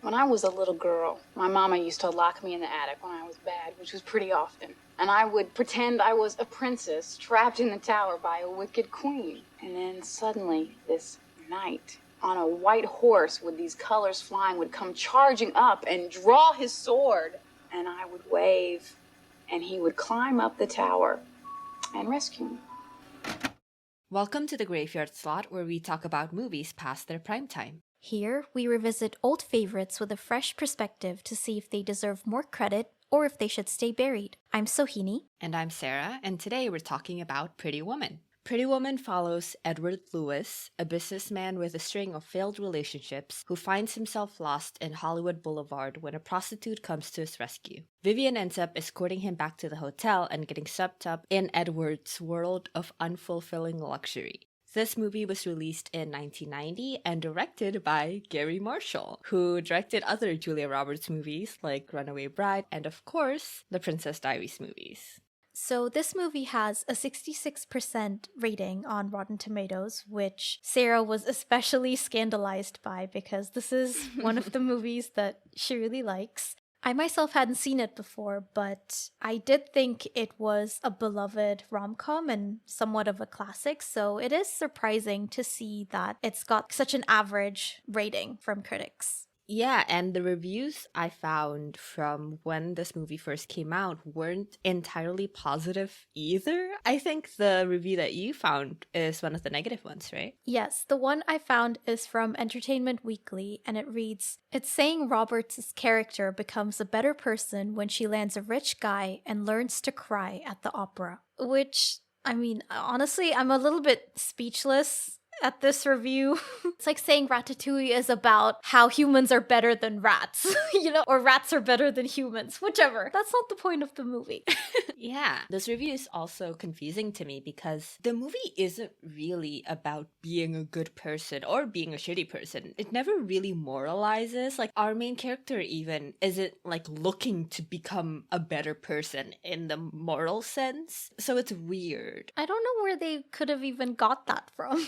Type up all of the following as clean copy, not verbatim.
When I was a little girl, my mama used to lock me in the attic when I was bad, which was pretty often. And I would pretend I was a princess trapped in the tower by a wicked queen. And then suddenly, this knight on a white horse with these colors flying would come charging up and draw his sword. And I would wave, and he would climb up the tower and rescue me. Welcome to the Graveyard Slot, where we talk about movies past their prime time. Here, we revisit old favorites with a fresh perspective to see if they deserve more credit or if they should stay buried. I'm Sohini. And I'm Sarah, and today we're talking about Pretty Woman. Pretty Woman follows Edward Lewis, a businessman with a string of failed relationships who finds himself lost in Hollywood Boulevard when a prostitute comes to his rescue. Vivian ends up escorting him back to the hotel and getting swept up in Edward's world of unfulfilling luxury. This movie was released in 1990 and directed by Gary Marshall, who directed other Julia Roberts movies like Runaway Bride and, of course, the Princess Diaries movies. So this movie has a 66% rating on Rotten Tomatoes, which Sarah was especially scandalized by because this is one of the movies that she really likes. I myself hadn't seen it before, but I did think it was a beloved rom-com and somewhat of a classic, so it is surprising to see that it's got such an average rating from critics. Yeah, and the reviews I found from when this movie first came out weren't entirely positive either. I think the review that you found is one of the negative ones, right? Yes, the one I found is from Entertainment Weekly, and it reads, "It's saying Roberts' character becomes a better person when she lands a rich guy and learns to cry at the opera." Which, I mean, honestly, I'm a little bit speechless at this review. It's like saying Ratatouille is about how humans are better than rats, or rats are better than humans, whichever. That's not the point of the movie. Yeah, this review is also confusing to me because the movie isn't really about being a good person or being a shitty person. It never really moralizes. Like, our main character even isn't like looking to become a better person in the moral sense. So it's weird. I don't know where they could have even got that from.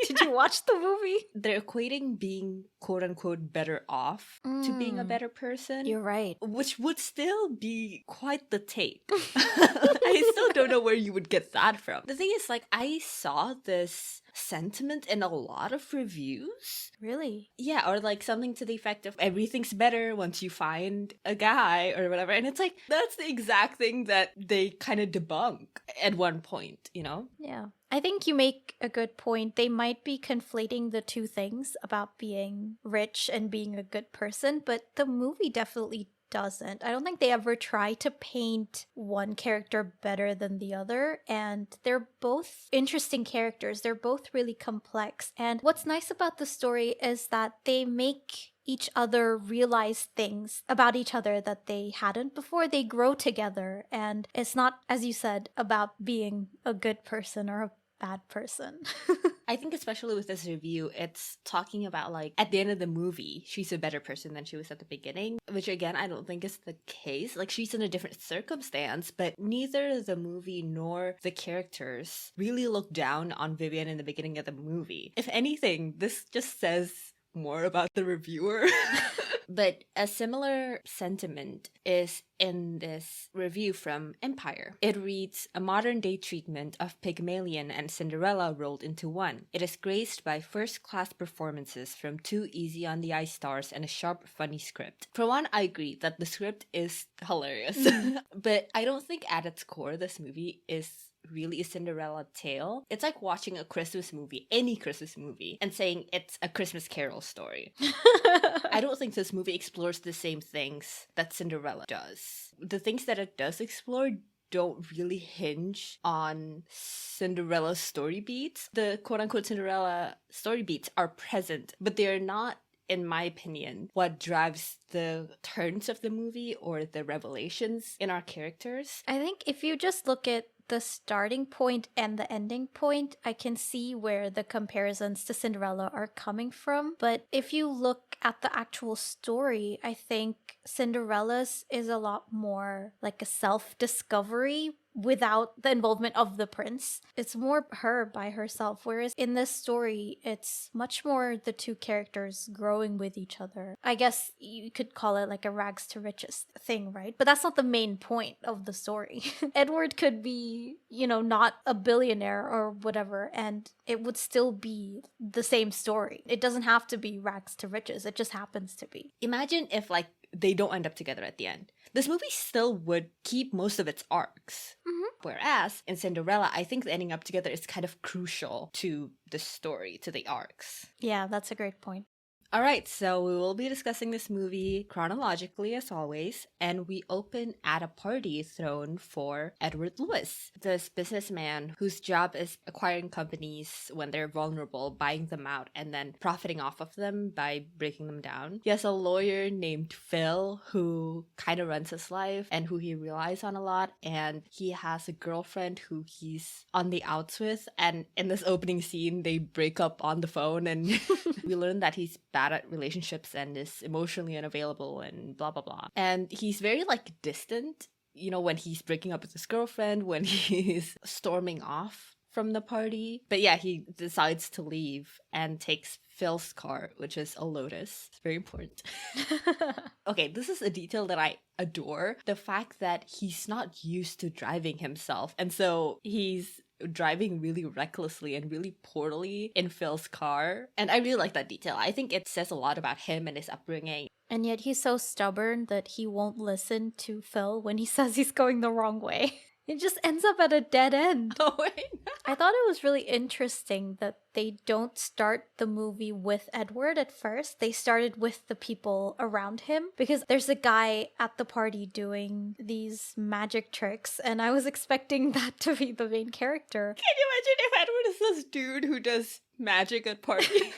Did you watch the movie? They're equating being quote-unquote better off to being a better person. You're right. Which would still be quite the take. I still don't know where you would get that from. The thing is, like, I saw this sentiment in a lot of reviews. Really? Yeah, or like something to the effect of everything's better once you find a guy or whatever. And it's like, that's the exact thing that they kind of debunk at one point, you know? Yeah. I think you make a good point. They might be conflating the two things about being rich and being a good person, but the movie definitely doesn't. I don't think they ever try to paint one character better than the other, and they're both interesting characters. They're both really complex. And what's nice about the story is that they make each other realize things about each other that they hadn't before. They grow together, and it's not, as you said, about being a good person or a bad person. I think especially with this review, it's talking about like at the end of the movie, she's a better person than she was at the beginning, which again, I don't think is the case. Like, she's in a different circumstance, but neither the movie nor the characters really look down on Vivian in the beginning of the movie. If anything, this just says more about the reviewer. But a similar sentiment is in this review from Empire. It reads, "A modern-day treatment of Pygmalion and Cinderella rolled into one. It is graced by first-class performances from two easy-on-the-eye stars and a sharp, funny script." For one, I agree that the script is hilarious. But I don't think at its core this movie is really a Cinderella tale. It's like watching a Christmas movie, any Christmas movie, and saying it's a Christmas Carol story. I don't think this movie explores the same things that Cinderella does. The things that it does explore don't really hinge on Cinderella's story beats. The quote-unquote Cinderella story beats are present, but they're not, in my opinion, what drives the turns of the movie or the revelations in our characters. I think if you just look at the starting point and the ending point, I can see where the comparisons to Cinderella are coming from. But if you look at the actual story, I think Cinderella's is a lot more like a self-discovery, without the involvement of the prince. It's more her by herself, whereas in this story, it's much more the two characters growing with each other. I guess you could call it like a rags to riches thing, right? But that's not the main point of the story. Edward could be, not a billionaire or whatever, and it would still be the same story. It doesn't have to be rags to riches, it just happens to be. Imagine if, like, they don't end up together at the end. This movie still would keep most of its arcs. Mm-hmm. Whereas in Cinderella, I think the ending up together is kind of crucial to the story, to the arcs. Yeah, that's a great point. All right, so we will be discussing this movie chronologically as always, and we open at a party thrown for Edward Lewis, this businessman whose job is acquiring companies when they're vulnerable, buying them out, and then profiting off of them by breaking them down. He has a lawyer named Phil who kind of runs his life and who he relies on a lot, and he has a girlfriend who he's on the outs with, and in this opening scene, they break up on the phone, and we learn that he's bad at relationships and is emotionally unavailable and blah blah blah. And he's very like distant, when he's breaking up with his girlfriend, when he's storming off from the party. But yeah, he decides to leave and takes Phil's car, which is a Lotus. It's very important. Okay, this is a detail that I adore. The fact that he's not used to driving himself. And so he's driving really recklessly and really poorly in Phil's car. And I really like that detail. I think it says a lot about him and his upbringing. And yet he's so stubborn that he won't listen to Phil when he says he's going the wrong way. It just ends up at a dead end. Oh, wait. I thought it was really interesting that they don't start the movie with Edward at first. They started with the people around him because there's a guy at the party doing these magic tricks, and I was expecting that to be the main character. Can you imagine if Edward is this dude who does magic at parties?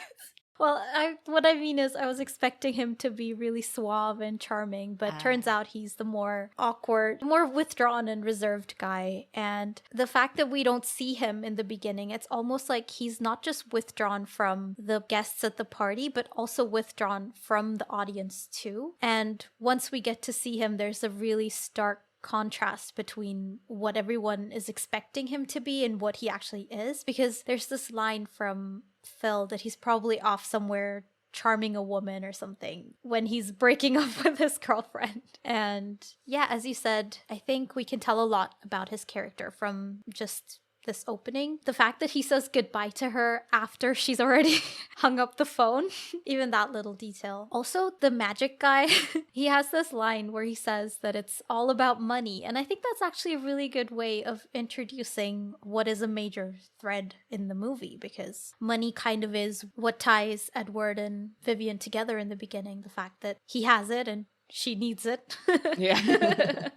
Well, what I mean is I was expecting him to be really suave and charming, but turns out he's the more awkward, more withdrawn and reserved guy. And the fact that we don't see him in the beginning, it's almost like he's not just withdrawn from the guests at the party, but also withdrawn from the audience too. And once we get to see him, there's a really stark contrast between what everyone is expecting him to be and what he actually is, because there's this line from Phil that he's probably off somewhere charming a woman or something when he's breaking up with his girlfriend. And yeah, as you said, I think we can tell a lot about his character from just this opening. The fact that he says goodbye to her after she's already hung up the phone, even that little detail. Also, the magic guy, he has this line where he says that it's all about money. And I think that's actually a really good way of introducing what is a major thread in the movie, because money kind of is what ties Edward and Vivian together in the beginning. The fact that he has it and she needs it. Yeah.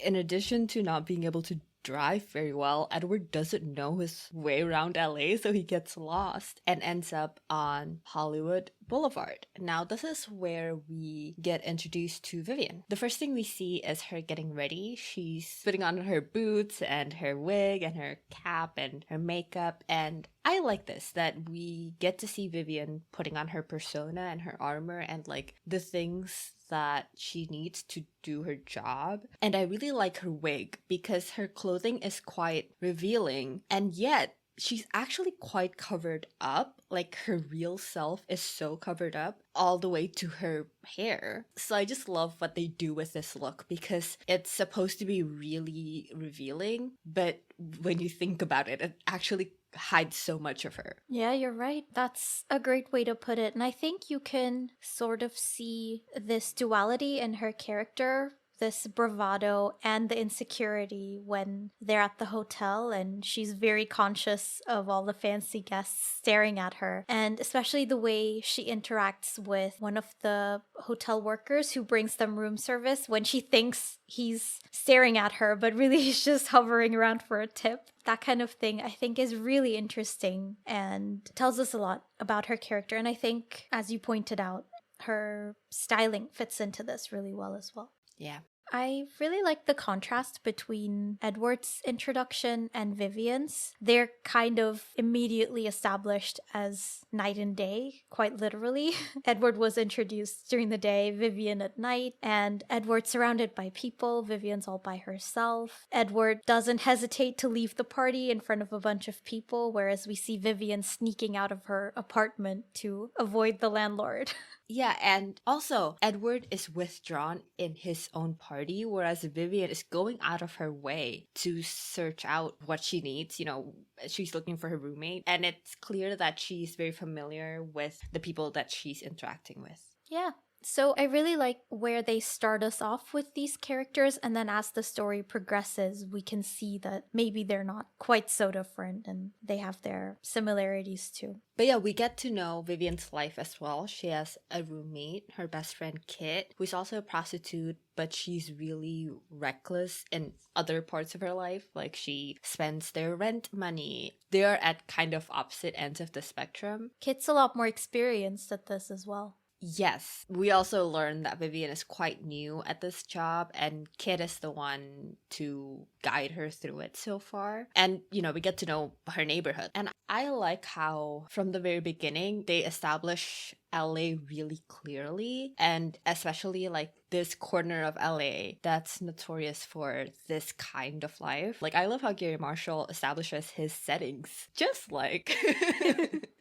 In addition to not being able to drive very well, Edward doesn't know his way around LA, so he gets lost and ends up on Hollywood Boulevard. Now, this is where we get introduced to Vivian. The first thing we see is her getting ready. She's putting on her boots and her wig and her cap and her makeup, and I like this, that we get to see Vivian putting on her persona and her armor and like the things that she needs to do her job. And I really like her wig because her clothing is quite revealing, and yet she's actually quite covered up. Like her real self is so covered up all the way to her hair. So I just love what they do with this look because it's supposed to be really revealing, but when you think about it, it actually hides so much of her. Yeah, you're right. That's a great way to put it. And I think you can sort of see this duality in her character, this bravado and the insecurity when they're at the hotel and she's very conscious of all the fancy guests staring at her. And especially the way she interacts with one of the hotel workers who brings them room service when she thinks he's staring at her, but really he's just hovering around for a tip. That kind of thing I think is really interesting and tells us a lot about her character. And I think, as you pointed out, her styling fits into this really well as well. Yeah. I really like the contrast between Edward's introduction and Vivian's. They're kind of immediately established as night and day, quite literally. Edward was introduced during the day, Vivian at night, and Edward's surrounded by people, Vivian's all by herself. Edward doesn't hesitate to leave the party in front of a bunch of people, whereas we see Vivian sneaking out of her apartment to avoid the landlord. Yeah, and also Edward is withdrawn in his own party, whereas Vivian is going out of her way to search out what she needs. You know, she's looking for her roommate, and it's clear that she's very familiar with the people that she's interacting with. Yeah. So I really like where they start us off with these characters, and then as the story progresses, we can see that maybe they're not quite so different and they have their similarities too. But yeah, we get to know Vivian's life as well. She has a roommate, her best friend Kit, who's also a prostitute, but she's really reckless in other parts of her life. Like she spends their rent money. They are at kind of opposite ends of the spectrum. Kit's a lot more experienced at this as well. Yes. We also learned that Vivian is quite new at this job, and Kit is the one to guide her through it so far. And, you know, we get to know her neighborhood. And I like how, from the very beginning, they establish LA really clearly, and especially like this corner of LA that's notorious for this kind of life. Like, I love how Gary Marshall establishes his settings just like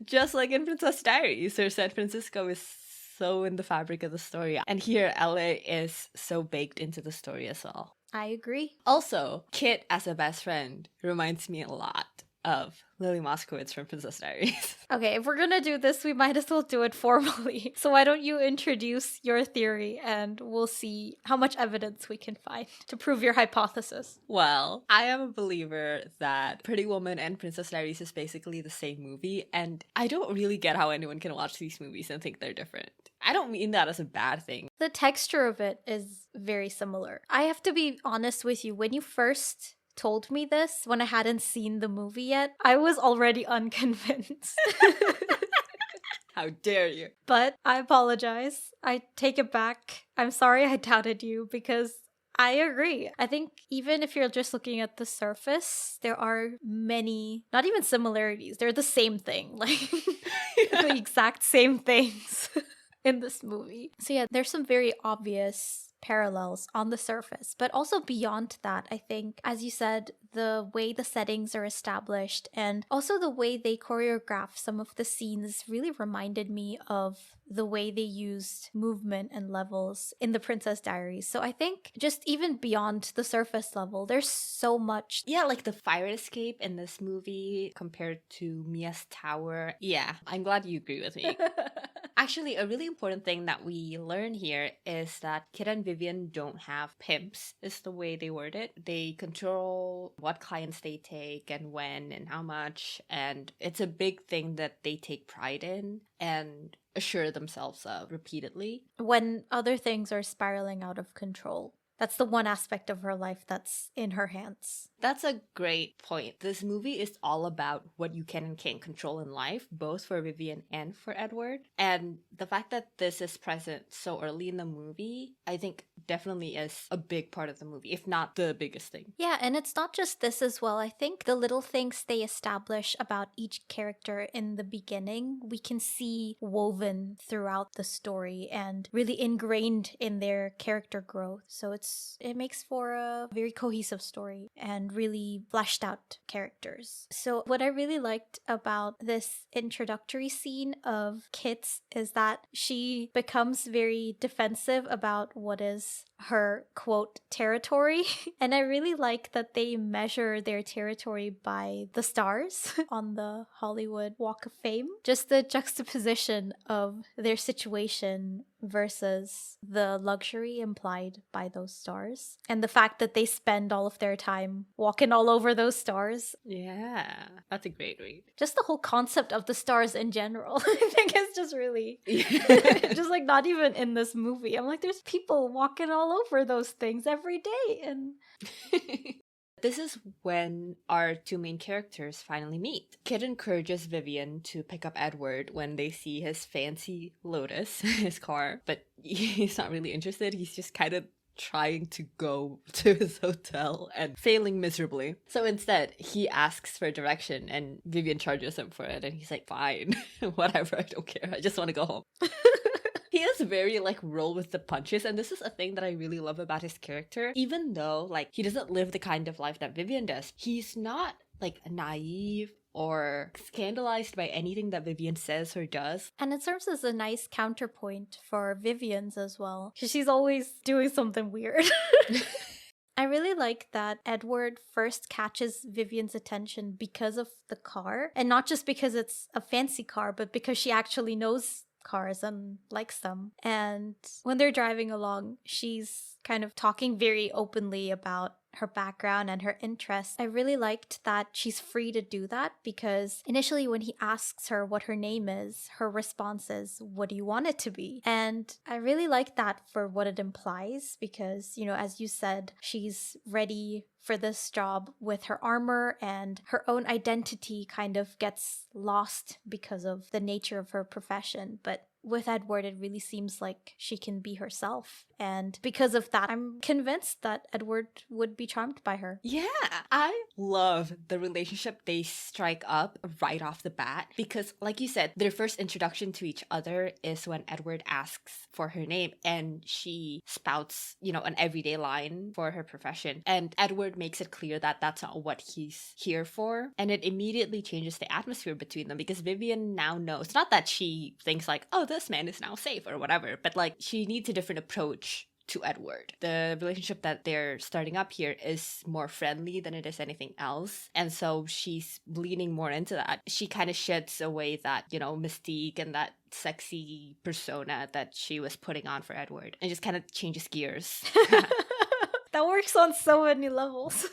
just like in Princess Diaries, or San Francisco is so in the fabric of the story. And here, LA is so baked into the story as well. I agree. Also, Kit as a best friend reminds me a lot of Lily Moskowitz from Princess Diaries. Okay, if we're gonna do this, we might as well do it formally. So why don't you introduce your theory and we'll see how much evidence we can find to prove your hypothesis. Well, I am a believer that Pretty Woman and Princess Diaries is basically the same movie, and I don't really get how anyone can watch these movies and think they're different. I don't mean that as a bad thing. The texture of it is very similar. I have to be honest with you, when you first told me this, when I hadn't seen the movie yet, I was already unconvinced. How dare you? But I apologize. I take it back. I'm sorry I doubted you, because I agree. I think even if you're just looking at the surface, there are many, not even similarities, they're the same thing. Like, the exact same things in this movie. So yeah, there's some very obvious parallels on the surface, but also beyond that, I think, as you said, the way the settings are established and also the way they choreograph some of the scenes really reminded me of the way they used movement and levels in the Princess Diaries. So I think just even beyond the surface level, there's so much. Yeah, like the fire escape in this movie compared to Mia's tower. Yeah, I'm glad you agree with me. Actually, a really important thing that we learn here is that Kit and Vivian don't have pimps, is the way they word it. They control what clients they take and when and how much, and it's a big thing that they take pride in and assure themselves of repeatedly. When other things are spiraling out of control. That's the one aspect of her life that's in her hands. That's a great point. This movie is all about what you can and can't control in life, both for Vivian and for Edward. And the fact that this is present so early in the movie, I think definitely is a big part of the movie, if not the biggest thing. Yeah, and it's not just this as well. I think the little things they establish about each character in the beginning, we can see woven throughout the story and really ingrained in their character growth. So it makes for a very cohesive story and really fleshed out characters. So what I really liked about this introductory scene of Kit's is that she becomes very defensive about what is her quote territory. And I really like that they measure their territory by the stars on the Hollywood Walk of Fame. Just the juxtaposition of their situation versus the luxury implied by those stars. And the fact that they spend all of their time walking all over those stars. Yeah, that's a great read. Just the whole concept of the stars in general, I think is just really, just like not even in this movie. I'm like, there's people walking all over those things every day. And this is when our two main characters finally meet. Kit encourages Vivian to pick up Edward when they see his fancy Lotus, his car, but he's not really interested. He's just kind of trying to go to his hotel and failing miserably. So instead, he asks for direction and Vivian charges him for it. And he's like, fine, whatever, I don't care. I just want to go home. He is very like roll with the punches, and this is a thing that I really love about his character. Even though like he doesn't live the kind of life that Vivian does, he's not like naive or scandalized by anything that Vivian says or does. And it serves as a nice counterpoint for Vivian's as well, because she's always doing something weird. I really like that Edward first catches Vivian's attention because of the car, and not just because it's a fancy car, but because she actually knows cars and likes them. And when they're driving along, she's kind of talking very openly about her background and her interests. I really liked that she's free to do that, because initially when he asks her what her name is, her response is, "What do you want it to be?" And I really like that for what it implies, because, you know, as you said, she's ready for this job with her armor, and her own identity kind of gets lost because of the nature of her profession. But with Edward, it really seems like she can be herself. And because of that, I'm convinced that Edward would be charmed by her. Yeah, I love the relationship they strike up right off the bat, because like you said, their first introduction to each other is when Edward asks for her name and she spouts, you know, an everyday line for her profession. And Edward makes it clear that that's not what he's here for. And it immediately changes the atmosphere between them, because Vivian now knows, not that she thinks like, oh, this man is now safe or whatever, but like she needs a different approach to Edward. The relationship that they're starting up here is more friendly than it is anything else. And so she's leaning more into that. She kind of sheds away that, you know, mystique and that sexy persona that she was putting on for Edward, and just kind of changes gears. That works on so many levels.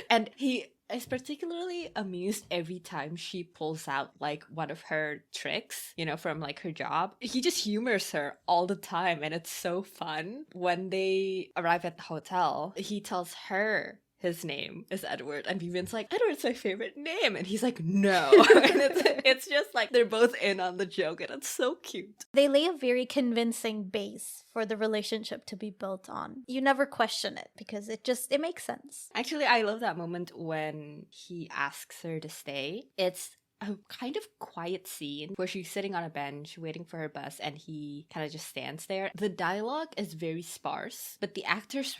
And he is particularly amused every time she pulls out like one of her tricks, you know, from like her job. He just humors her all the time, and it's so fun. When they arrive at the hotel, he tells her his name is Edward, and Vivian's like, Edward's my favorite name, and he's like, no. And it's just like they're both in on the joke, and it's so cute. They lay a very convincing base for the relationship to be built on. You never question it, because it makes sense. Actually, I love that moment when he asks her to stay. It's a kind of quiet scene where she's sitting on a bench waiting for her bus, and he kind of just stands there. The dialogue is very sparse, but the actors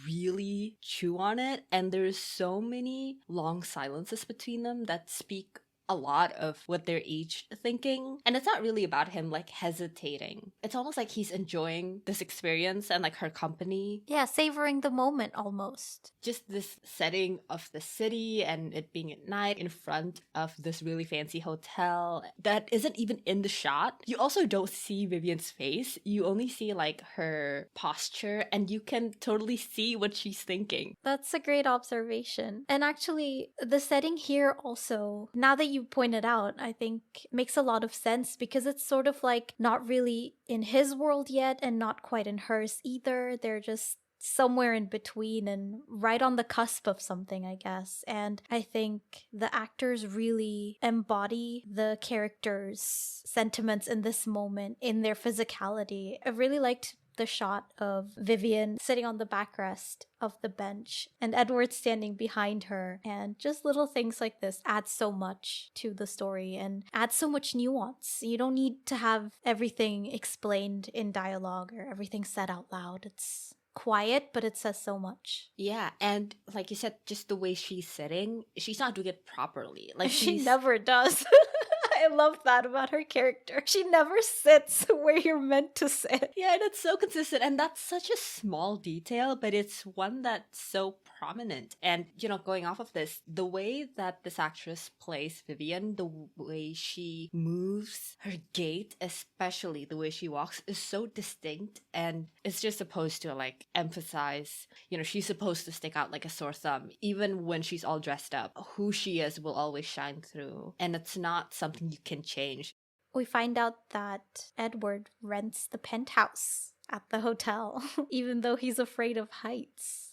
really chew on it, and there's so many long silences between them that speak a lot of what they're each thinking. And it's not really about him like hesitating. It's almost like he's enjoying this experience and like her company. Yeah, savoring the moment almost. Just this setting of the city and it being at night in front of this really fancy hotel that isn't even in the shot. You also don't see Vivian's face. You only see like her posture, and you can totally see what she's thinking. That's a great observation. And actually, the setting here also, now that you pointed out, I think makes a lot of sense, because it's sort of like not really in his world yet and not quite in hers either. They're just somewhere in between and right on the cusp of something, I guess. And I think the actors really embody the characters' sentiments in this moment in their physicality. I really liked the shot of Vivian sitting on the backrest of the bench and Edward standing behind her. And just little things like this add so much to the story and add so much nuance. You don't need to have everything explained in dialogue or everything said out loud. It's quiet, but it says so much. Yeah, and like you said, just the way she's sitting, she's not doing it properly. Like She never does. I love that about her character. She never sits where you're meant to sit. Yeah, and it's so consistent, and that's such a small detail, but it's one that's so prominent. And, you know, going off of this, the way that this actress plays Vivian, the way she moves, her gait, especially the way she walks, is so distinct, and it's just supposed to, like, emphasize, you know, she's supposed to stick out like a sore thumb. Even when she's all dressed up, who she is will always shine through, and it's not something you can change. We find out that Edward rents the penthouse at the hotel, even though he's afraid of heights.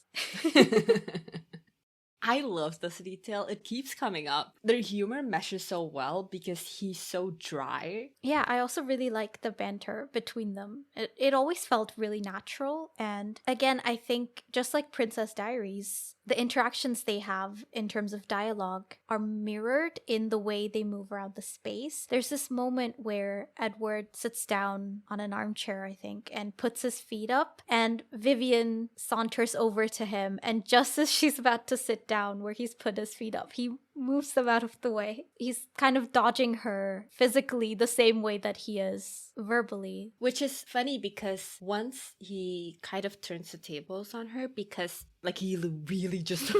I love this detail. It keeps coming up. Their humor meshes so well because he's so dry. Yeah, I also really like the banter between them. It always felt really natural. And again, I think just like Princess Diaries, the interactions they have in terms of dialogue are mirrored in the way they move around the space. There's this moment where Edward sits down on an armchair, I think, and puts his feet up, and Vivian saunters over to him, and just as she's about to sit down where he's put his feet up, he moves them out of the way. He's kind of dodging her physically the same way that he is verbally. Which is funny because once he kind of turns the tables on her because like he really just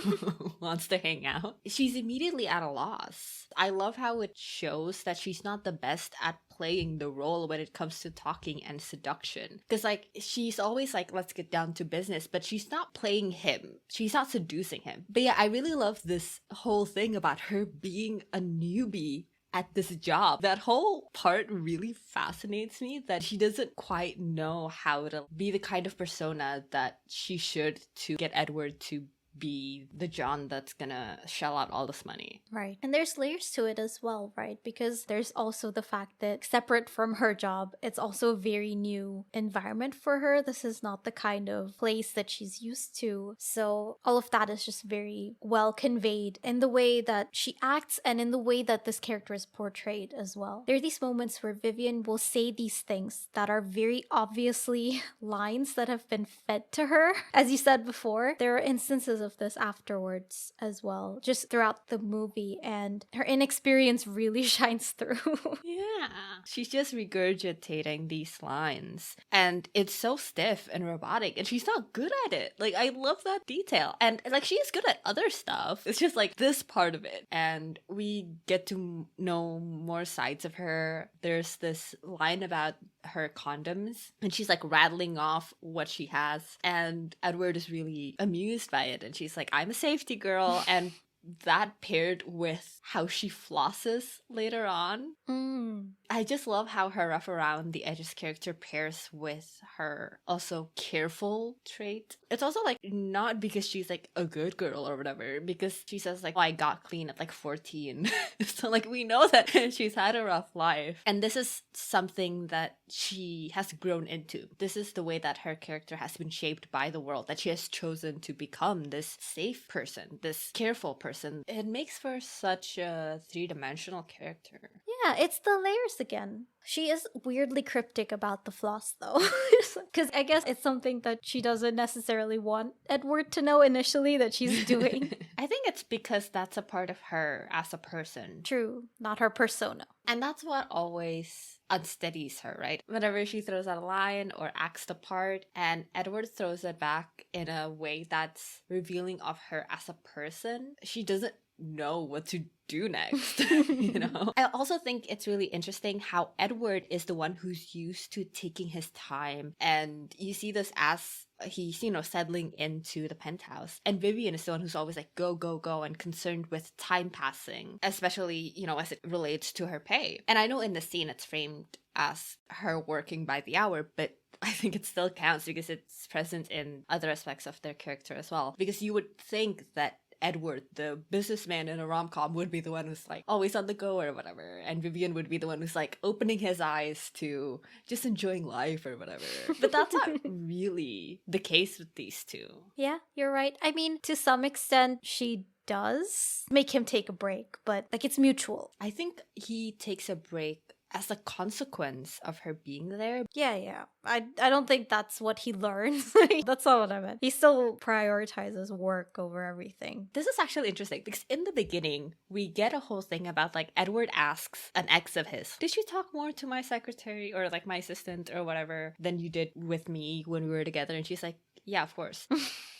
wants to hang out, she's immediately at a loss. I love how it shows that she's not the best at playing the role when it comes to talking and seduction. Because like she's always like, let's get down to business, but she's not playing him. She's not seducing him. But yeah, I really love this whole thing about her being a newbie at this job. That whole part really fascinates me, that she doesn't quite know how to be the kind of persona that she should to get Edward to be the John that's gonna shell out all this money. Right. And there's layers to it as well, right? Because there's also the fact that separate from her job, it's also a very new environment for her. This is not the kind of place that she's used to. So all of that is just very well conveyed in the way that she acts and in the way that this character is portrayed as well. There are these moments where Vivian will say these things that are very obviously lines that have been fed to her. As you said before, there are instances of this afterwards as well, just throughout the movie, and her inexperience really shines through. Yeah. She's just regurgitating these lines. And it's so stiff and robotic, and she's not good at it. Like, I love that detail. And like, she's good at other stuff. It's just like this part of it. And we get to know more sides of her. There's this line about her condoms, and she's like rattling off what she has. And Edward is really amused by it. And she's like, I'm a safety girl. And that paired with how she flosses later on. I just love how her rough around the edges character pairs with her also careful trait. It's also like not because she's like a good girl or whatever, because she says like, oh, I got clean at like 14. So like we know that she's had a rough life. And this is something that she has grown into. This is the way that her character has been shaped by the world, that she has chosen to become this safe person, this careful person. It makes for such a three-dimensional character. Yeah, it's the layers again. She is weirdly cryptic about the floss, though. Because I guess it's something that she doesn't necessarily want Edward to know initially that she's doing. I think it's because that's a part of her as a person. True, not her persona. And that's what always unsteadies her, right? Whenever she throws out a line or acts the part, and Edward throws it back in a way that's revealing of her as a person, she doesn't know what to do next. You know, I also think it's really interesting how Edward is the one who's used to taking his time, and you see this as he's, you know, settling into the penthouse, and Vivian is the one who's always like go go go and concerned with time passing, especially, you know, as it relates to her pay. And I know in the scene it's framed as her working by the hour, but I think it still counts because it's present in other aspects of their character as well. Because you would think that Edward, the businessman in a rom-com, would be the one who's like always on the go or whatever, and Vivian would be the one who's like opening his eyes to just enjoying life or whatever. But that's not really the case with these two. Yeah, you're right. I mean, to some extent, she does make him take a break, but like it's mutual. I think he takes a break as a consequence of her being there. Yeah. I don't think that's what he learns. That's not what I meant. He still prioritizes work over everything. This is actually interesting because in the beginning, we get a whole thing about like Edward asks an ex of his, did you talk more to my secretary or like my assistant or whatever than you did with me when we were together? And she's like, yeah, of course.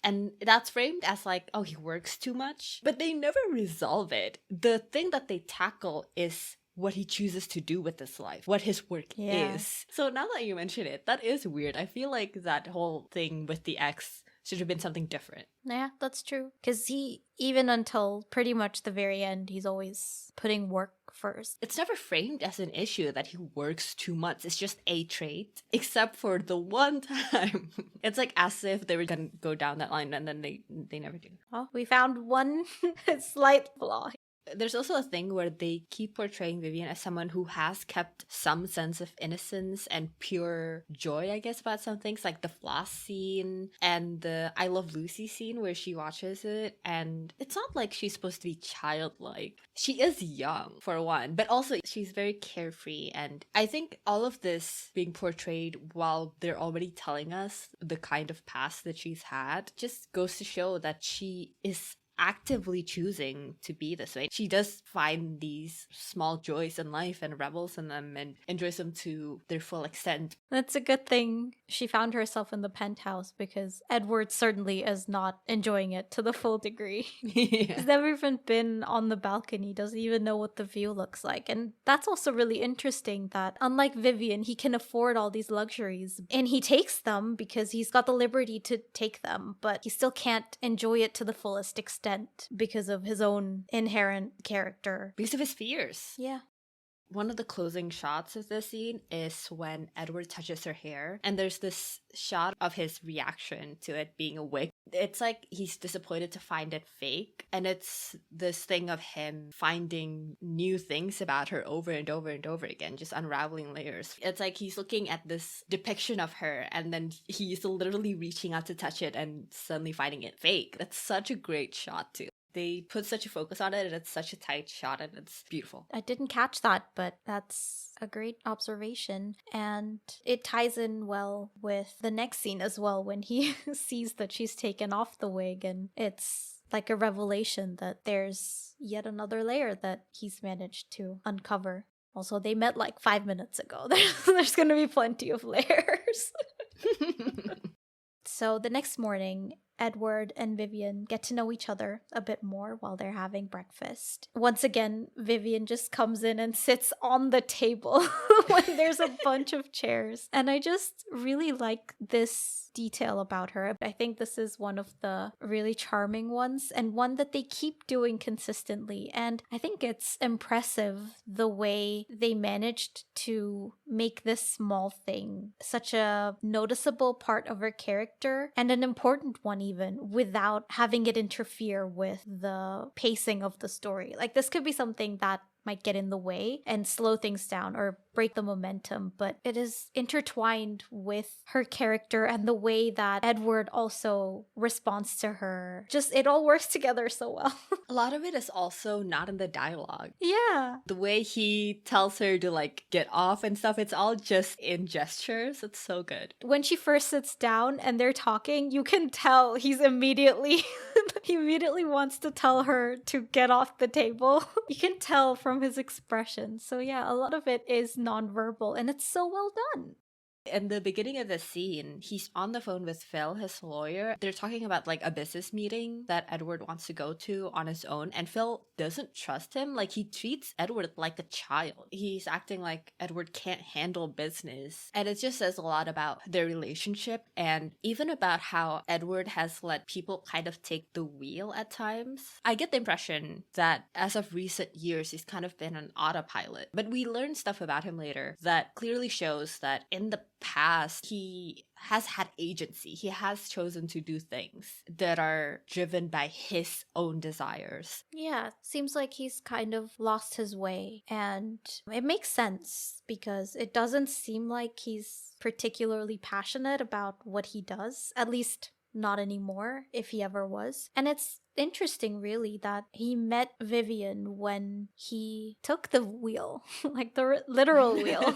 And that's framed as like, oh, he works too much. But they never resolve it. The thing that they tackle is what he chooses to do with his life, what his work is. So now that you mention it, that is weird. I feel like that whole thing with the ex should have been something different. Yeah, that's true. Because he, even until pretty much the very end, he's always putting work first. It's never framed as an issue that he works too much. It's just a trait, except for the one time. It's like as if they were gonna go down that line, and then they never do. Well, we found one slight flaw. There's also a thing where they keep portraying Vivian as someone who has kept some sense of innocence and pure joy, I guess, about some things, like the floss scene and the I Love Lucy scene where she watches it. And it's not like she's supposed to be childlike. She is young, for one, but also she's very carefree. And I think all of this being portrayed while they're already telling us the kind of past that she's had just goes to show that she is actively choosing to be this way. She does find these small joys in life and revels in them and enjoys them to their full extent. That's a good thing she found herself in the penthouse, because Edward certainly is not enjoying it to the full degree. Yeah. He's never even been on the balcony, doesn't even know what the view looks like. And that's also really interesting that unlike Vivian, he can afford all these luxuries and he takes them because he's got the liberty to take them, but he still can't enjoy it to the fullest extent because of his own inherent character. Because of his fears. Yeah. One of the closing shots of this scene is when Edward touches her hair, and there's this shot of his reaction to it being a wig. It's like he's disappointed to find it fake, and it's this thing of him finding new things about her over and over and over again, just unraveling layers. It's like he's looking at this depiction of her, and then he's literally reaching out to touch it and suddenly finding it fake. That's such a great shot too. They put such a focus on it, and it's such a tight shot, and it's beautiful. I didn't catch that, but that's a great observation. And it ties in well with the next scene as well, when he sees that she's taken off the wig, and it's like a revelation that there's yet another layer that he's managed to uncover. Also, they met like 5 minutes ago. There's going to be plenty of layers. So the next morning, Edward and Vivian get to know each other a bit more while they're having breakfast. Once again, Vivian just comes in and sits on the table when there's a bunch of chairs. And I just really like this detail about her. I think this is one of the really charming ones, and one that they keep doing consistently. And I think it's impressive the way they managed to make this small thing such a noticeable part of her character, and an important one even, without having it interfere with the pacing of the story. Like, this could be something that might get in the way and slow things down or break the momentum, but it is intertwined with her character and the way that Edward also responds to her. Just, it all works together so well. A lot of it is also not in the dialogue. Yeah. The way he tells her to like get off and stuff, it's all just in gestures. It's so good. When she first sits down and they're talking, you can tell he immediately wants to tell her to get off the table. You can tell from his expression. So yeah, a lot of it is nonverbal, and it's so well done. In the beginning of the scene, he's on the phone with Phil, his lawyer. They're talking about like a business meeting that Edward wants to go to on his own, and Phil doesn't trust him. Like, he treats Edward like a child. He's acting like Edward can't handle business. And it just says a lot about their relationship, and even about how Edward has let people kind of take the wheel at times. I get the impression that as of recent years, he's kind of been an autopilot. But we learn stuff about him later that clearly shows that in the past, he has had agency. He has chosen to do things that are driven by his own desires. Yeah, seems like he's kind of lost his way. And it makes sense because it doesn't seem like he's particularly passionate about what he does, at least not anymore, if he ever was. And it's interesting, really, that he met Vivian when he took the wheel, like the literal wheel.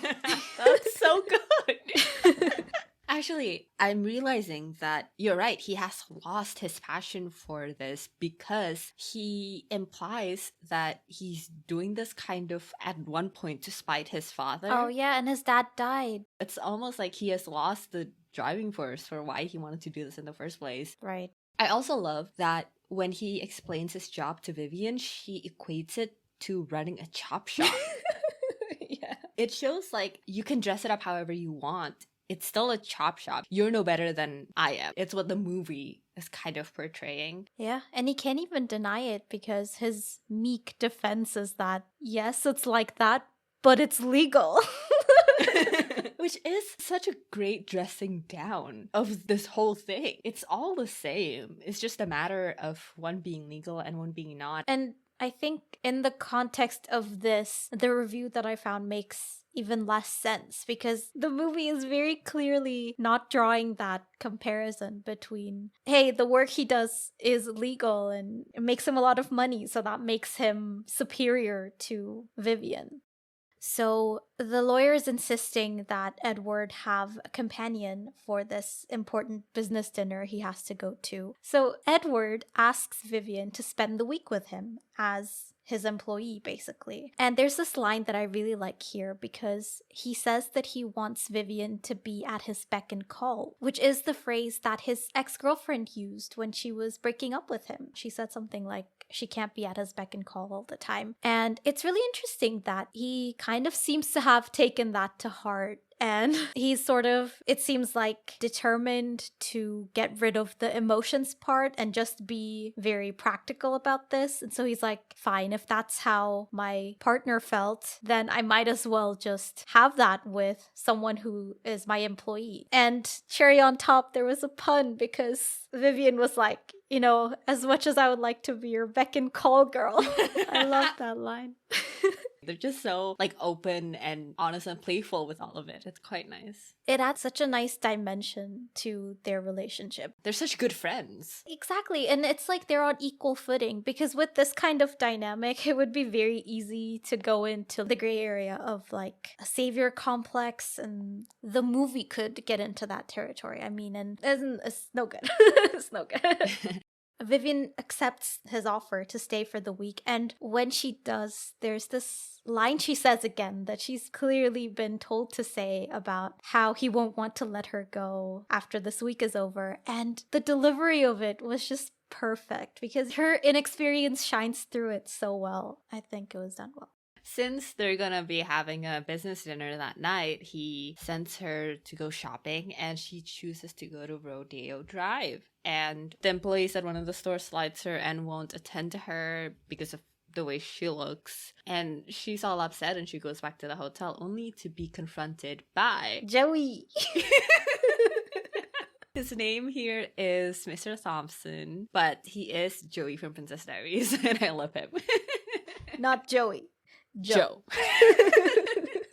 That's so good. Actually, I'm realizing that you're right. He has lost his passion for this because he implies that he's doing this kind of at one point to spite his father. Oh, yeah, and his dad died. It's almost like he has lost the driving force for why he wanted to do this in the first place. Right. I also love that when he explains his job to Vivian, she equates it to running a chop shop. Yeah. It shows like you can dress it up however you want. It's still a chop shop. You're no better than I am. It's what the movie is kind of portraying. Yeah, and he can't even deny it because his meek defense is that, yes, it's like that, but it's legal. Which is such a great dressing down of this whole thing. It's all the same. It's just a matter of one being legal and one being not. And I think in the context of this, the review that I found makes even less sense because the movie is very clearly not drawing that comparison between, hey, the work he does is legal and it makes him a lot of money, so that makes him superior to Vivian. So the lawyer is insisting that Edward have a companion for this important business dinner he has to go to. So Edward asks Vivian to spend the week with him as his employee, basically. And there's this line that I really like here because he says that he wants Vivian to be at his beck and call, which is the phrase that his ex-girlfriend used when she was breaking up with him. She said something like, she can't be at his beck and call all the time. And it's really interesting that he kind of seems to have taken that to heart. And he's sort of, it seems like, determined to get rid of the emotions part and just be very practical about this. And so he's like, fine, if that's how my partner felt, then I might as well just have that with someone who is my employee. And cherry on top, there was a pun because Vivian was like, you know, as much as I would like to be your beck and call girl. I love that line. They're just so like open and honest and playful with all of it. It's quite nice. It adds such a nice dimension to their relationship. They're such good friends. Exactly. And it's like they're on equal footing because with this kind of dynamic, it would be very easy to go into the gray area of like a savior complex, and the movie could get into that territory. I mean, and it's no good. It's no good. Vivian accepts his offer to stay for the week, and when she does, there's this line she says again that she's clearly been told to say about how he won't want to let her go after this week is over, and the delivery of it was just perfect because her inexperience shines through it so well. I think it was done well. Since they're gonna be having a business dinner that night, he sends her to go shopping and she chooses to go to Rodeo Drive. And the employees at one of the stores slights her and won't attend to her because of the way she looks. And she's all upset and she goes back to the hotel only to be confronted by Joey. His name here is Mr. Thompson, but he is Joey from Princess Diaries and I love him. Not Joey. Joe.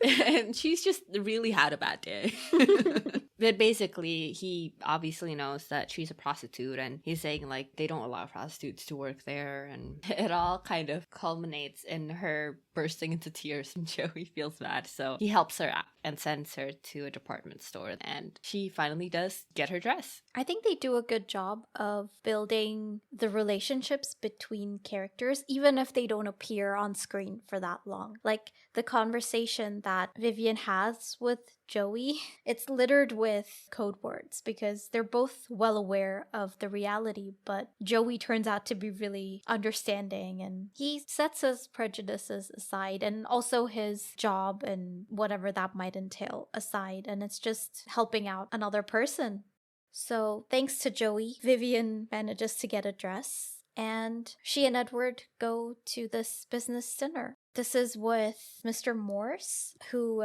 And she's just really had a bad day. But basically, he obviously knows that she's a prostitute and he's saying like they don't allow prostitutes to work there, and it all kind of culminates in her bursting into tears and Joey feels bad. So he helps her out and sends her to a department store and she finally does get her dress. I think they do a good job of building the relationships between characters, even if they don't appear on screen for that long. Like the conversation that Vivian has with Joey, it's littered with code words because they're both well aware of the reality, but Joey turns out to be really understanding and he sets his prejudices aside and also his job and whatever that might entail aside, and it's just helping out another person. So thanks to Joey, Vivian manages to get a dress and she and Edward go to this business dinner. This is with Mr. Morse, who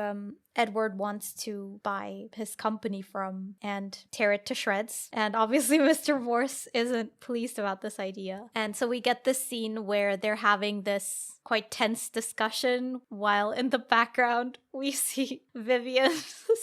Edward wants to buy his company from and tear it to shreds. And obviously Mr. Morse isn't pleased about this idea. And so we get this scene where they're having this quite tense discussion while in the background we see Vivian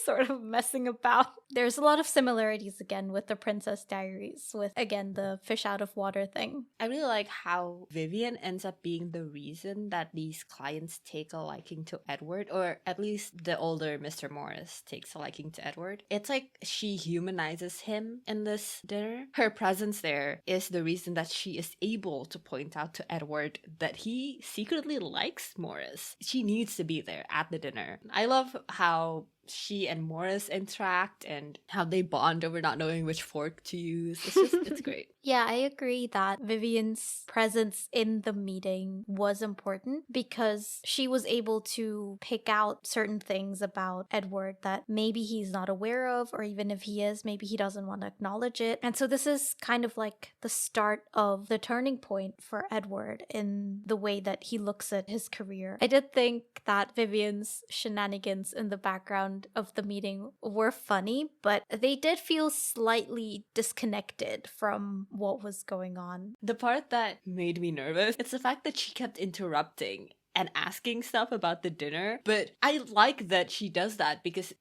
sort of messing about. There's a lot of similarities again with the Princess Diaries, with again the fish out of water thing. I really like how Vivian ends up being the reason that these clients take a liking to Edward, or at least the older Mr. Morris takes a liking to Edward. It's like she humanizes him in this dinner. Her presence there is the reason that she is able to point out to Edward that he secretly likes Morris. She needs to be there at the dinner. I love how she and Morris interact and how they bond over not knowing which fork to use. It's great. Yeah, I agree that Vivian's presence in the meeting was important because she was able to pick out certain things about Edward that maybe he's not aware of, or even if he is, maybe he doesn't want to acknowledge it. And so this is kind of like the start of the turning point for Edward in the way that he looks at his career. I did think that Vivian's shenanigans in the background of the meeting were funny, but they did feel slightly disconnected from what was going on. The part that made me nervous, it's the fact that she kept interrupting and asking stuff about the dinner. But I like that she does that because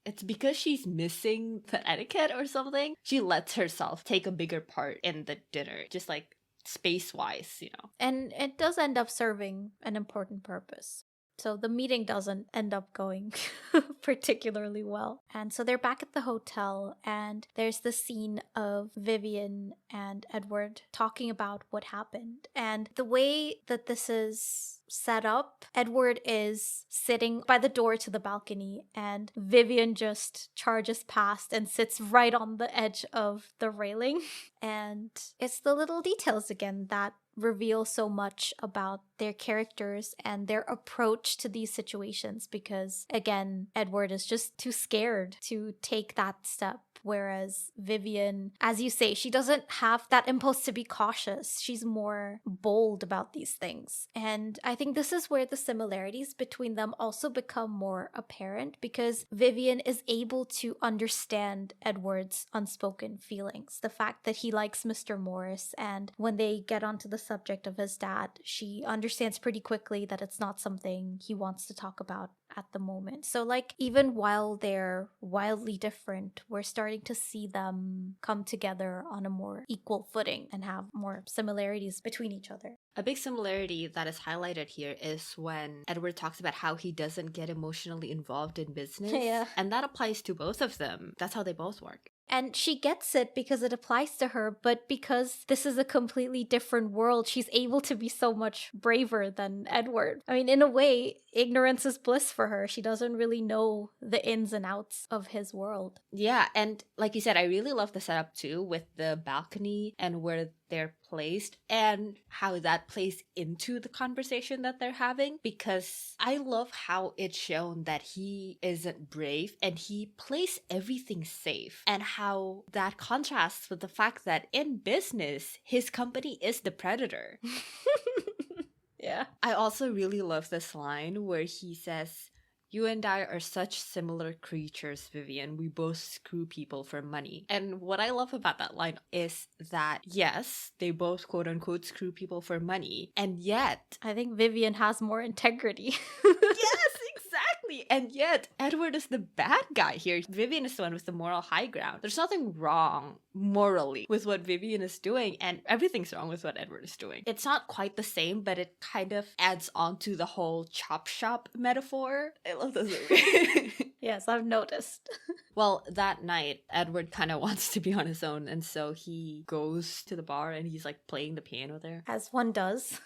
she's missing the etiquette or something. She lets herself take a bigger part in the dinner, just like space-wise, you know. And it does end up serving an important purpose. So the meeting doesn't end up going particularly well. And so they're back at the hotel, and there's the scene of Vivian and Edward talking about what happened. And the way that this is set up, Edward is sitting by the door to the balcony, and Vivian just charges past and sits right on the edge of the railing. And it's the little details again that reveal so much about their characters and their approach to these situations, because again, Edward is just too scared to take that step, whereas Vivian, as you say, she doesn't have that impulse to be cautious. She's more bold about these things. And I think this is where the similarities between them also become more apparent, because Vivian is able to understand Edward's unspoken feelings, the fact that he likes Mr. Morris, and when they get onto the subject of his dad, she understands pretty quickly that it's not something he wants to talk about at the moment. So like, even while they're wildly different, we're starting to see them come together on a more equal footing and have more similarities between each other. A big similarity that is highlighted here is when Edward talks about how he doesn't get emotionally involved in business. Yeah. And that applies to both of them. That's how they both work. And she gets it because it applies to her, but because this is a completely different world, she's able to be so much braver than Edward. I mean, in a way, ignorance is bliss for her. She doesn't really know the ins and outs of his world. Yeah, and like you said, I really love the setup too with the balcony and where they're placed and how that plays into the conversation that they're having, because I love how it's shown that he isn't brave and he plays everything safe, and how that contrasts with the fact that in business, his company is the predator. Yeah. I also really love this line where he says, "You and I are such similar creatures, Vivian. We both screw people for money." And what I love about that line is that, yes, they both quote unquote screw people for money. And yet, I think Vivian has more integrity. yes, exactly. And yet, Edward is the bad guy here. Vivian is the one with the moral high ground. There's nothing wrong morally with what Vivian is doing, and everything's wrong with what Edward is doing. It's not quite the same, but it kind of adds on to the whole chop shop metaphor. I love this movie. Yes, I've noticed. Well, that night, Edward kind of wants to be on his own, and so he goes to the bar and he's like playing the piano there. As one does.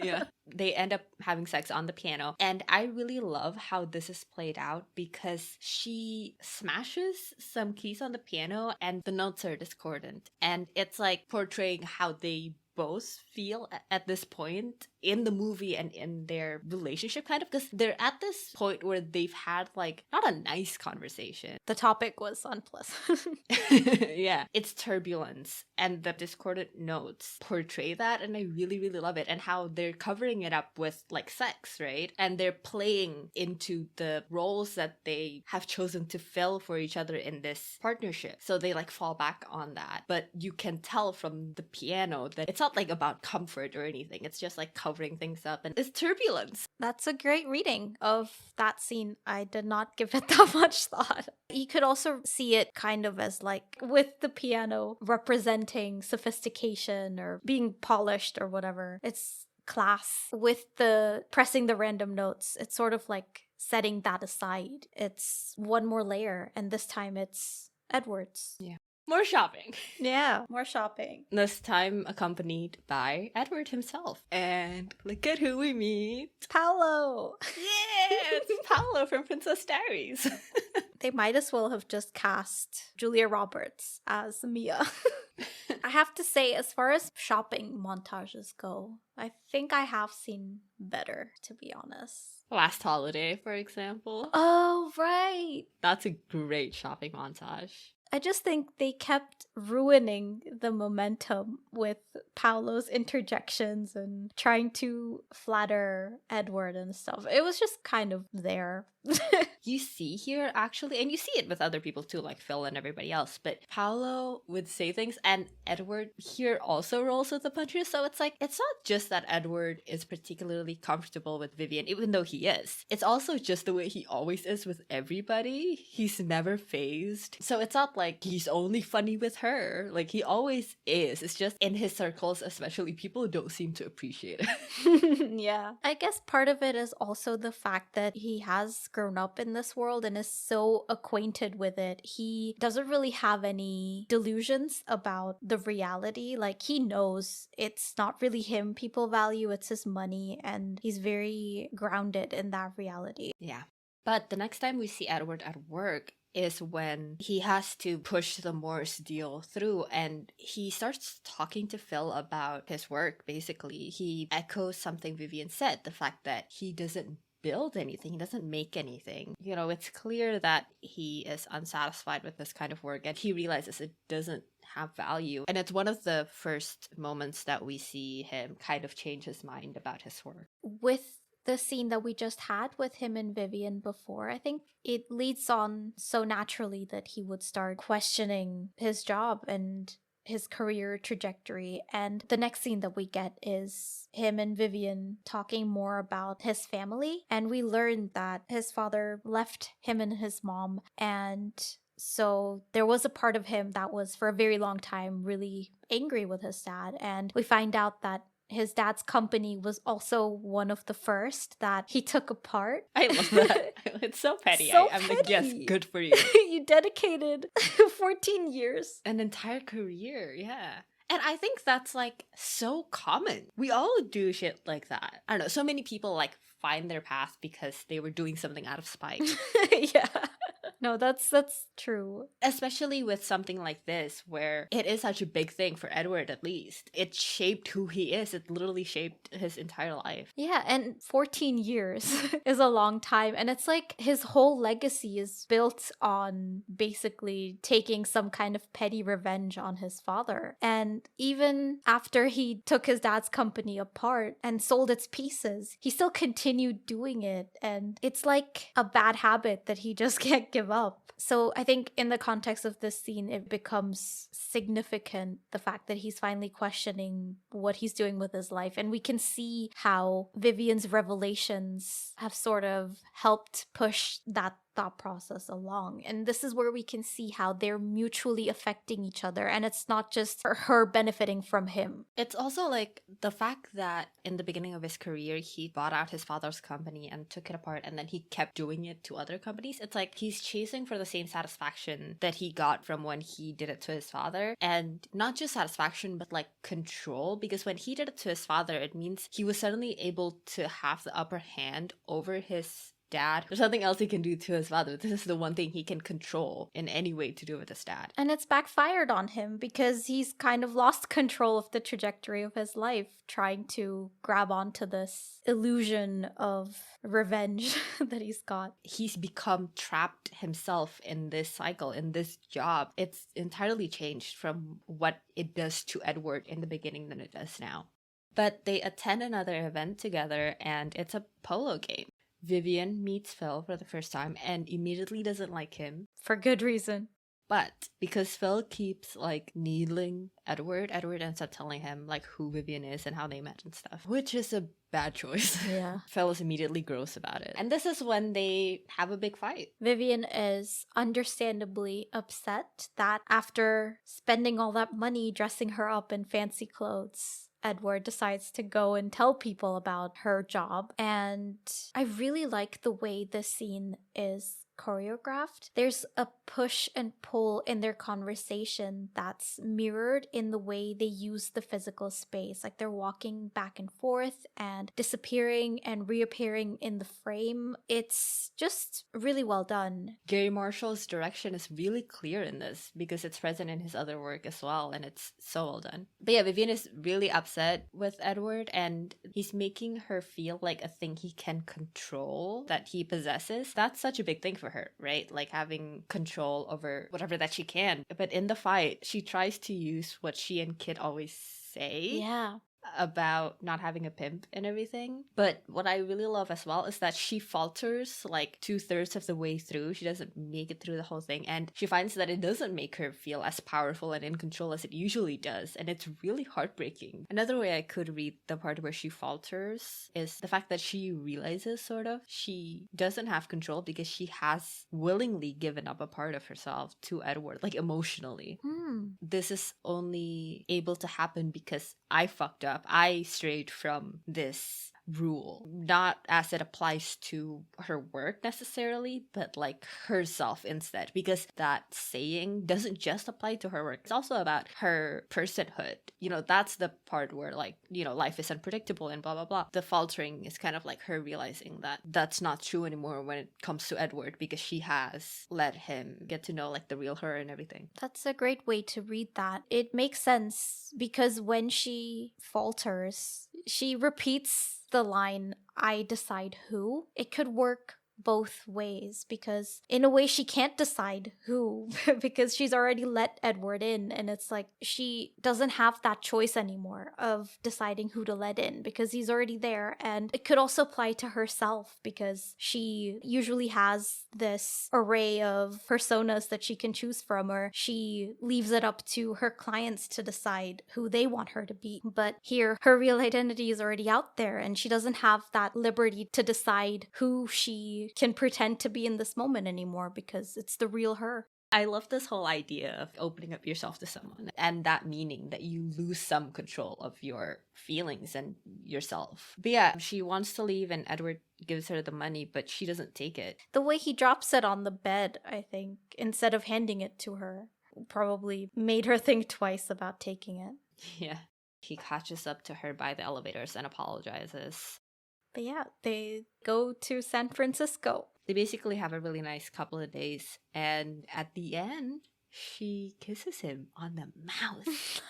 Yeah. They end up having sex on the piano, and I really love how this is played out because she smashes some keys on the piano and the notes are discordant, and it's like portraying how they both feel at this point in the movie and in their relationship, kind of, because they're at this point where they've had like not a nice conversation. The topic was unpleasant. Yeah, it's turbulence, and the discordant notes portray that, and I really, really love it, and how they're covering it up with like sex, right? And they're playing into the roles that they have chosen to fill for each other in this partnership. So they like fall back on that, but you can tell from the piano that it's not like about comfort or anything. It's just like covering things up, and it's turbulence. That's a great reading of that scene. I did not give it that much thought. You could also see it kind of as like with the piano representing sophistication or being polished or whatever. It's class. With the pressing the random notes, it's sort of like setting that aside. It's one more layer, and this time it's Edward's. Yeah. More shopping. Yeah, more shopping. This time accompanied by Edward himself. And look at who we meet. Paolo! Yeah, it's Paolo from Princess Diaries. They might as well have just cast Julia Roberts as Mia. I have to say, as far as shopping montages go, I think I have seen better, to be honest. Last Holiday, for example. Oh, right. That's a great shopping montage. I just think they kept ruining the momentum with Paolo's interjections and trying to flatter Edward and stuff. It was just kind of there. You see here, actually, and you see it with other people too, like Phil and everybody else, but Paolo would say things, and Edward here also rolls with the punches, so it's like, it's not just that Edward is particularly comfortable with Vivian, even though he is. It's also just the way he always is with everybody. He's never phased. So it's not like he's only funny with her. Like, he always is. It's just in his circles, especially, people don't seem to appreciate it. Yeah. I guess part of it is also the fact that he has grown up in this world and is so acquainted with it. He doesn't really have any delusions about the reality. Like, he knows it's not really him people value, it's his money, and he's very grounded in that reality. Yeah. But the next time we see Edward at work is when he has to push the Morse deal through, and he starts talking to Phil about his work. Basically, he echoes something Vivian said, the fact that he doesn't build anything, he doesn't make anything. You know, it's clear that he is unsatisfied with this kind of work, and he realizes it doesn't have value. And it's one of the first moments that we see him kind of change his mind about his work. With the scene that we just had with him and Vivian before, I think it leads on so naturally that he would start questioning his job and his career trajectory. And the next scene that we get is him and Vivian talking more about his family. And we learn that his father left him and his mom. And so there was a part of him that was for a very long time really angry with his dad. And we find out that his dad's company was also one of the first that he took apart. I love that. It's so petty. I'm like, yes, good for you. You dedicated 14 years. An entire career, yeah. And I think that's like so common. We all do shit like that. I don't know, so many people like find their path because they were doing something out of spite. Yeah. No, that's true. Especially with something like this, where it is such a big thing for Edward, at least. It shaped who he is. It literally shaped his entire life. Yeah, and 14 years is a long time. And it's like his whole legacy is built on basically taking some kind of petty revenge on his father. And even after he took his dad's company apart and sold its pieces, he still continued doing it. And it's like a bad habit that he just can't give up. So I think in the context of this scene, it becomes significant, the fact that he's finally questioning what he's doing with his life. And we can see how Vivian's revelations have sort of helped push that thought process along. And this is where we can see how they're mutually affecting each other, and it's not just her benefiting from him. It's also like the fact that in the beginning of his career he bought out his father's company and took it apart, and then he kept doing it to other companies. It's like he's chasing for the same satisfaction that he got from when he did it to his father, and not just satisfaction but like control, because when he did it to his father, it means he was suddenly able to have the upper hand over his dad. There's nothing else he can do to his father. This is the one thing he can control in any way to do with his dad. And it's backfired on him because he's kind of lost control of the trajectory of his life, trying to grab onto this illusion of revenge that he's got. He's become trapped himself in this cycle, in this job. It's entirely changed from what it does to Edward in the beginning than it does now. But they attend another event together, and it's a polo game. Vivian meets Phil for the first time and immediately doesn't like him. For good reason. But because Phil keeps like needling Edward ends up telling him like who Vivian is and how they met and stuff, which is a bad choice. Yeah. Phil is immediately gross about it. And this is when they have a big fight. Vivian is understandably upset that after spending all that money dressing her up in fancy clothes, Edward decides to go and tell people about her job. And I really like the way this scene is choreographed. There's a push and pull in their conversation that's mirrored in the way they use the physical space. Like they're walking back and forth and disappearing and reappearing in the frame. It's just really well done. Gary Marshall's direction is really clear in this because it's present in his other work as well, and it's so well done. But yeah, Vivian is really upset with Edward, and he's making her feel like a thing he can control that he possesses. That's such a big thing for her, right? Like having control over whatever that she can. But in the fight, she tries to use what she and Kit always say. Yeah. About not having a pimp and everything. But what I really love as well is that she falters like 2/3 of the way through. She doesn't make it through the whole thing, and she finds that it doesn't make her feel as powerful and in control as it usually does, and it's really heartbreaking. Another way I could read the part where she falters is the fact that she realizes sort of she doesn't have control because she has willingly given up a part of herself to Edward, like emotionally. This is only able to happen because I fucked up. I strayed from this rule, not as it applies to her work necessarily, but like herself instead, because that saying doesn't just apply to her work. It's also about her personhood. You know, that's the part where like, you know, life is unpredictable and blah blah blah. The faltering is kind of like her realizing that that's not true anymore when it comes to Edward, because she has let him get to know like the real her and everything. That's a great way to read that. It makes sense because when she falters, she repeats the line, "I decide who." It could work both ways because in a way she can't decide who because she's already let Edward in, and it's like she doesn't have that choice anymore of deciding who to let in because he's already there. And it could also apply to herself because she usually has this array of personas that she can choose from, or she leaves it up to her clients to decide who they want her to be. But here her real identity is already out there, and she doesn't have that liberty to decide who she can pretend to be in this moment anymore because it's the real her. I love this whole idea of opening up yourself to someone and that meaning that you lose some control of your feelings and yourself. But yeah, she wants to leave and Edward gives her the money, but she doesn't take it. The way he drops it on the bed, I think, instead of handing it to her, probably made her think twice about taking it. Yeah. He catches up to her by the elevators and apologizes. But yeah, they go to San Francisco. They basically have a really nice couple of days, and at the end, she kisses him on the mouth.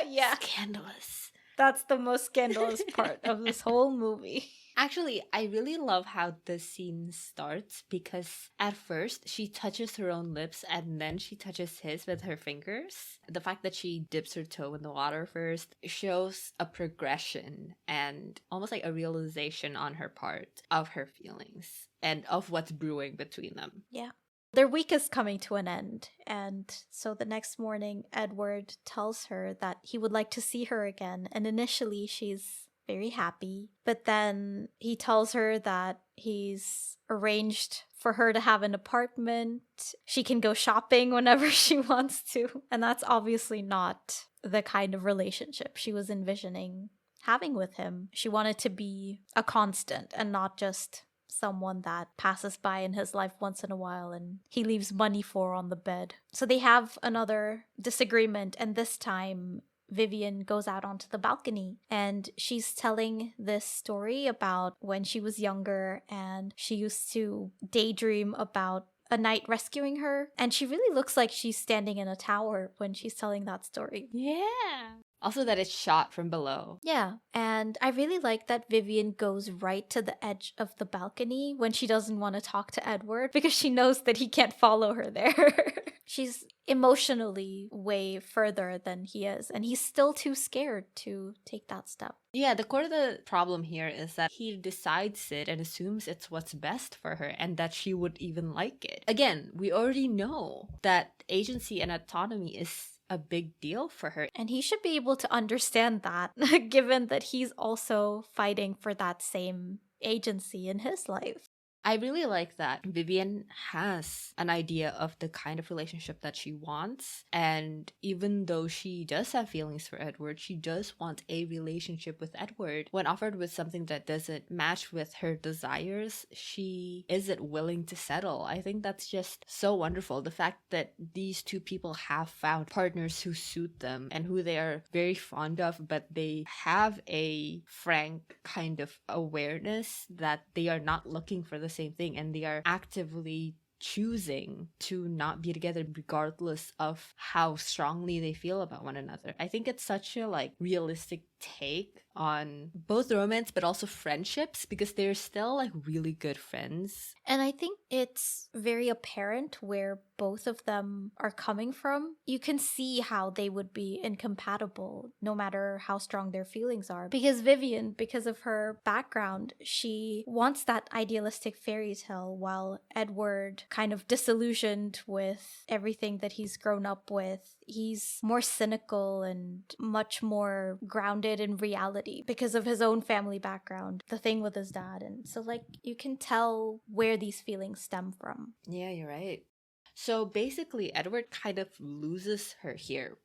Yeah. Scandalous. That's the most scandalous part of this whole movie. Actually, I really love how the scene starts because at first she touches her own lips and then she touches his with her fingers. The fact that she dips her toe in the water first shows a progression and almost like a realization on her part of her feelings and of what's brewing between them. Yeah. Their week is coming to an end, and so the next morning, Edward tells her that he would like to see her again, and initially she's very happy, but then he tells her that he's arranged for her to have an apartment. She can go shopping whenever she wants to, and that's obviously not the kind of relationship she was envisioning having with him. She wanted to be a constant and not just someone that passes by in his life once in a while and he leaves money for on the bed. So they have another disagreement, and this time Vivian goes out onto the balcony and she's telling this story about when she was younger and she used to daydream about a knight rescuing her, and she really looks like she's standing in a tower when she's telling that story. Yeah. Also that it's shot from below. Yeah, and I really like that Vivian goes right to the edge of the balcony when she doesn't want to talk to Edward because she knows that he can't follow her there. She's emotionally way further than he is, and he's still too scared to take that step. Yeah, the core of the problem here is that he decides it and assumes it's what's best for her and that she would even like it. Again, we already know that agency and autonomy is a big deal for her. And he should be able to understand that, given that he's also fighting for that same agency in his life. I really like that Vivian has an idea of the kind of relationship that she wants. And even though she does have feelings for Edward, she does want a relationship with Edward. When offered with something that doesn't match with her desires, she isn't willing to settle. I think that's just so wonderful. The fact that these two people have found partners who suit them and who they are very fond of, but they have a frank kind of awareness that they are not looking for the same thing, and they are actively choosing to not be together regardless of how strongly they feel about one another. I think it's such a realistic take on both romance but also friendships, because they're still really good friends. And I think it's very apparent where both of them are coming from. You can see how they would be incompatible no matter how strong their feelings are. Because Vivian, because of her background, she wants that idealistic fairy tale, while Edward, kind of disillusioned with everything that he's grown up with, he's more cynical and much more grounded in reality because of his own family background, the thing with his dad. And so you can tell where these feelings stem from. Yeah, you're right. So basically, Edward kind of loses her here,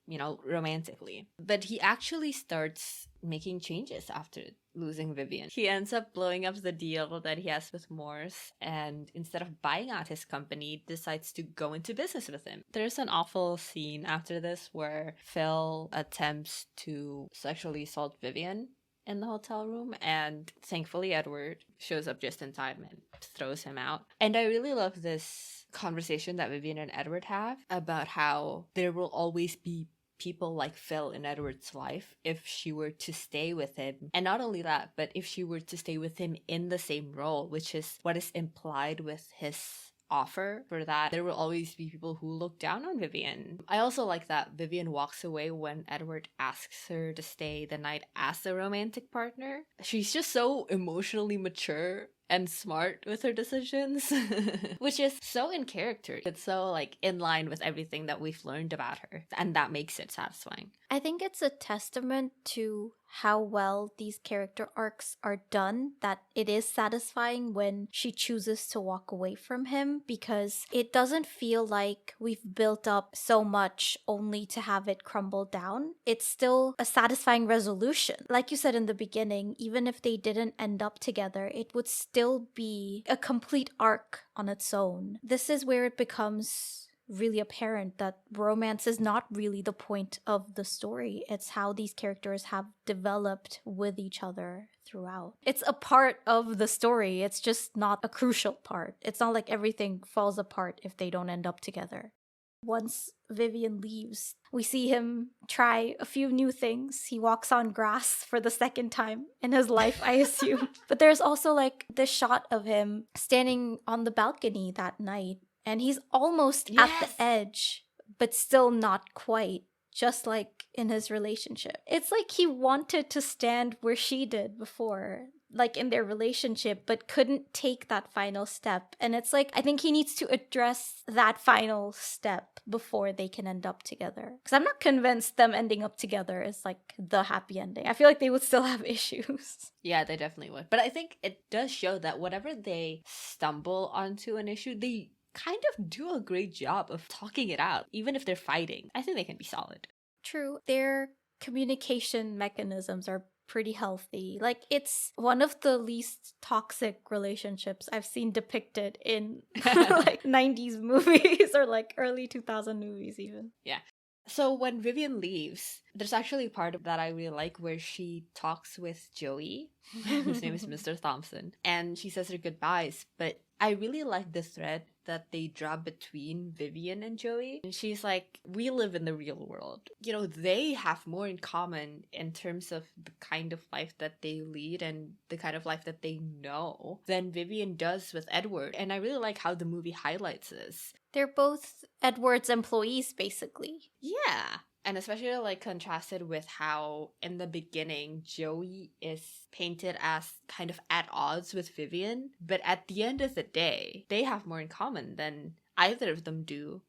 romantically. But he actually starts making changes after losing Vivian. He ends up blowing up the deal that he has with Morse, and instead of buying out his company, decides to go into business with him. There's an awful scene after this where Phil attempts to sexually assault Vivian in the hotel room, and thankfully Edward shows up just in time and throws him out. And I really love this conversation that Vivian and Edward have about how there will always be people like Phil in Edward's life if she were to stay with him. And not only that, but if she were to stay with him in the same role, which is what is implied with his offer for that, there will always be people who look down on Vivian. I also like that Vivian walks away when Edward asks her to stay the night as a romantic partner. She's just so emotionally mature and smart with her decisions, which is so in character. It's so in line with everything that we've learned about her, and that makes it satisfying. I think it's a testament to how well these character arcs are done that it is satisfying when she chooses to walk away from him, because it doesn't feel like we've built up so much only to have it crumble down. It's still a satisfying resolution. Like you said in the beginning, even if they didn't end up together, it would still be a complete arc on its own. This is where it becomes really apparent that romance is not really the point of the story. It's how these characters have developed with each other throughout. It's a part of the story. It's just not a crucial part. It's not like everything falls apart if they don't end up together. Once Vivian leaves, we see him try a few new things. He walks on grass for the second time in his life, I assume. But there's also this shot of him standing on the balcony that night, and he's almost at the edge, but still not quite, just like in his relationship. It's like he wanted to stand where she did before, in their relationship, but couldn't take that final step. And it's I think he needs to address that final step before they can end up together. Because I'm not convinced them ending up together is the happy ending. I feel like they would still have issues. Yeah, they definitely would. But I think it does show that whatever they stumble onto an issue, they kind of do a great job of talking it out. Even if they're fighting, I think they can be solid. True. Their communication mechanisms are pretty healthy. It's one of the least toxic relationships I've seen depicted in 90s movies or early 2000 movies even. Yeah. So when Vivian leaves, there's actually a part of that I really like where she talks with Joey, whose name is Mr. Thompson, and she says her goodbyes. But I really like the thread that they draw between Vivian and Joey. And she's like, we live in the real world. They have more in common in terms of the kind of life that they lead and the kind of life that they know than Vivian does with Edward. And I really like how the movie highlights this. They're both Edward's employees, basically. Yeah. And especially contrasted with how in the beginning Joey is painted as kind of at odds with Vivian, but at the end of the day they have more in common than either of them do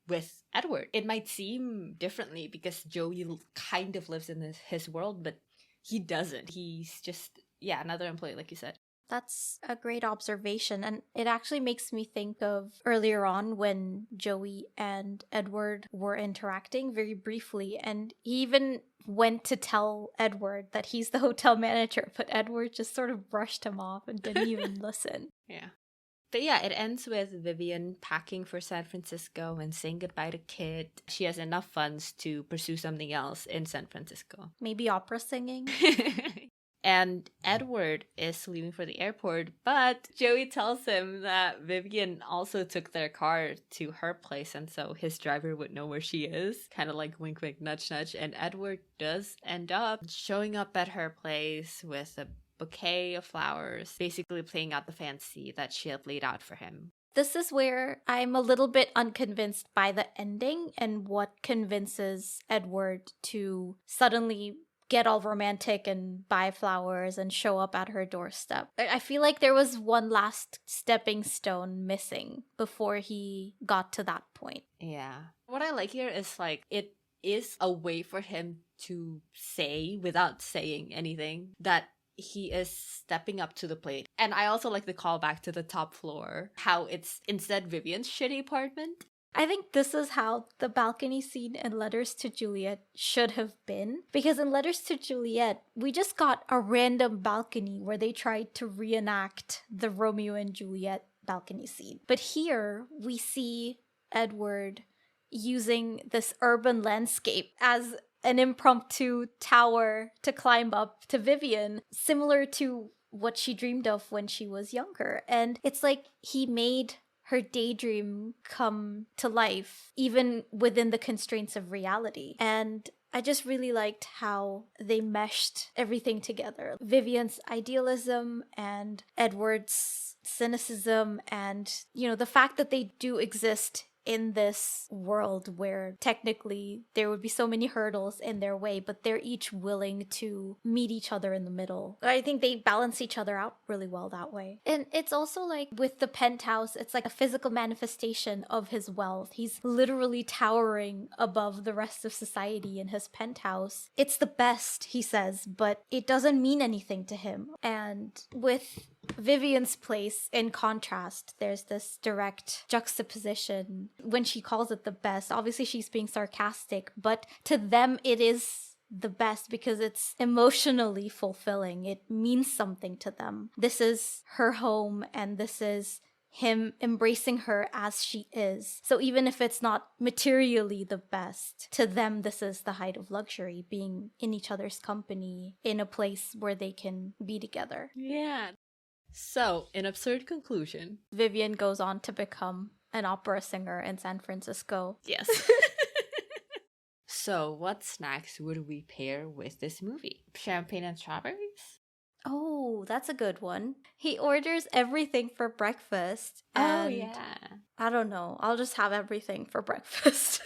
with Edward. It might seem differently because Joey kind of lives in his world, but he doesn't. He's just another employee, like you said. That's a great observation. And it actually makes me think of earlier on when Joey and Edward were interacting very briefly. And he even went to tell Edward that he's the hotel manager, but Edward just sort of brushed him off and didn't even listen. Yeah. But yeah, it ends with Vivian packing for San Francisco and saying goodbye to Kit. She has enough funds to pursue something else in San Francisco. Maybe opera singing? And Edward is leaving for the airport, but Joey tells him that Vivian also took their car to her place, and so his driver would know where she is. Kind of like wink, wink, nudge, nudge. And Edward does end up showing up at her place with a bouquet of flowers, basically playing out the fantasy that she had laid out for him. This is where I'm a little bit unconvinced by the ending and what convinces Edward to suddenly get all romantic and buy flowers and show up at her doorstep. I feel like there was one last stepping stone missing before he got to that point. Yeah. What I like here is like it is a way for him to say without saying anything that he is stepping up to the plate. And I also like the callback to the top floor, how it's instead Vivian's shitty apartment. I think this is how the balcony scene in Letters to Juliet should have been. Because in Letters to Juliet, we just got a random balcony where they tried to reenact the Romeo and Juliet balcony scene. But here, we see Edward using this urban landscape as an impromptu tower to climb up to Vivian, similar to what she dreamed of when she was younger. And it's like he made her daydream come to life, even within the constraints of reality. And I just really liked how they meshed everything together. Vivian's idealism and Edward's cynicism and, the fact that they do exist in this world where technically there would be so many hurdles in their way, but they're each willing to meet each other in the middle. I think they balance each other out really well that way. And it's also like with the penthouse, it's like a physical manifestation of his wealth. He's literally towering above the rest of society in his penthouse. It's the best, he says, but it doesn't mean anything to him. And with Vivian's place, in contrast, there's this direct juxtaposition when she calls it the best. Obviously, she's being sarcastic, but to them, it is the best because it's emotionally fulfilling. It means something to them. This is her home, and this is him embracing her as she is. So even if it's not materially the best, to them, this is the height of luxury, being in each other's company in a place where they can be together. Yeah. So, in absurd conclusion, Vivian goes on to become an opera singer in San Francisco. Yes. So, what snacks would we pair with this movie? Champagne and strawberries? Oh, that's a good one. He orders everything for breakfast. Oh, And yeah. I don't know. I'll just have everything for breakfast.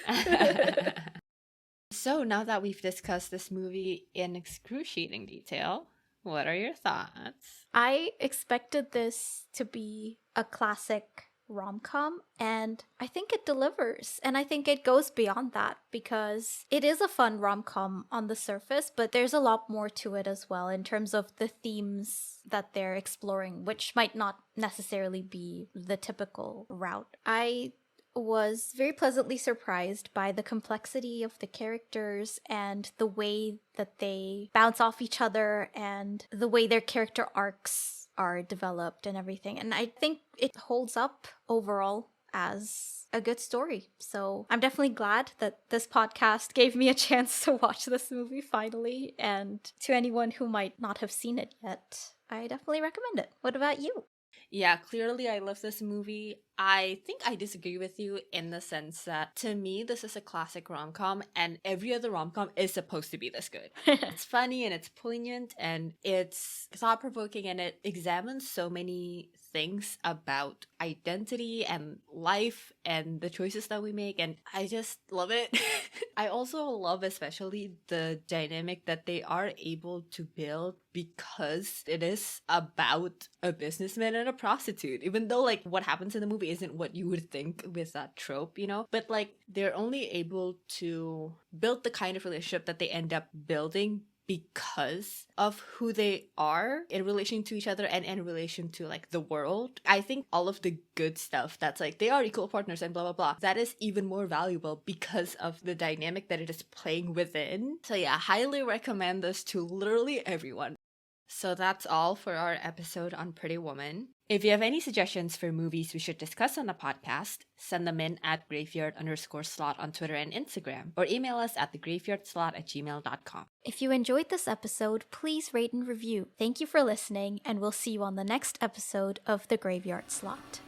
So, now that we've discussed this movie in excruciating detail, what are your thoughts? I expected this to be a classic rom-com, and I think it delivers. And I think it goes beyond that because it is a fun rom-com on the surface, but there's a lot more to it as well in terms of the themes that they're exploring, which might not necessarily be the typical route. I was very pleasantly surprised by the complexity of the characters and the way that they bounce off each other and the way their character arcs are developed and everything. And I think it holds up overall as a good story. So I'm definitely glad that this podcast gave me a chance to watch this movie finally. And to anyone who might not have seen it yet, I definitely recommend it. What about you? Yeah, clearly I love this movie. I think I disagree with you in the sense that to me, this is a classic rom-com and every other rom-com is supposed to be this good. It's funny and it's poignant and it's thought-provoking and it examines so many things about identity and life and the choices that we make, and I just love it. I also love especially the dynamic that they are able to build because it is about a businessman and a prostitute, even though like what happens in the movie isn't what you would think with that trope, but like they're only able to build the kind of relationship that they end up building because of who they are in relation to each other and in relation to like the world. I think all of the good stuff that's like they are equal partners and blah blah blah, that is even more valuable because of the dynamic that it is playing within. So yeah, highly recommend this to literally everyone. So that's all for our episode on Pretty Woman. If you have any suggestions for movies we should discuss on the podcast, send them in at graveyard_slot on Twitter and Instagram, or email us at thegraveyardslot@gmail.com. If you enjoyed this episode, please rate and review. Thank you for listening, and we'll see you on the next episode of The Graveyard Slot.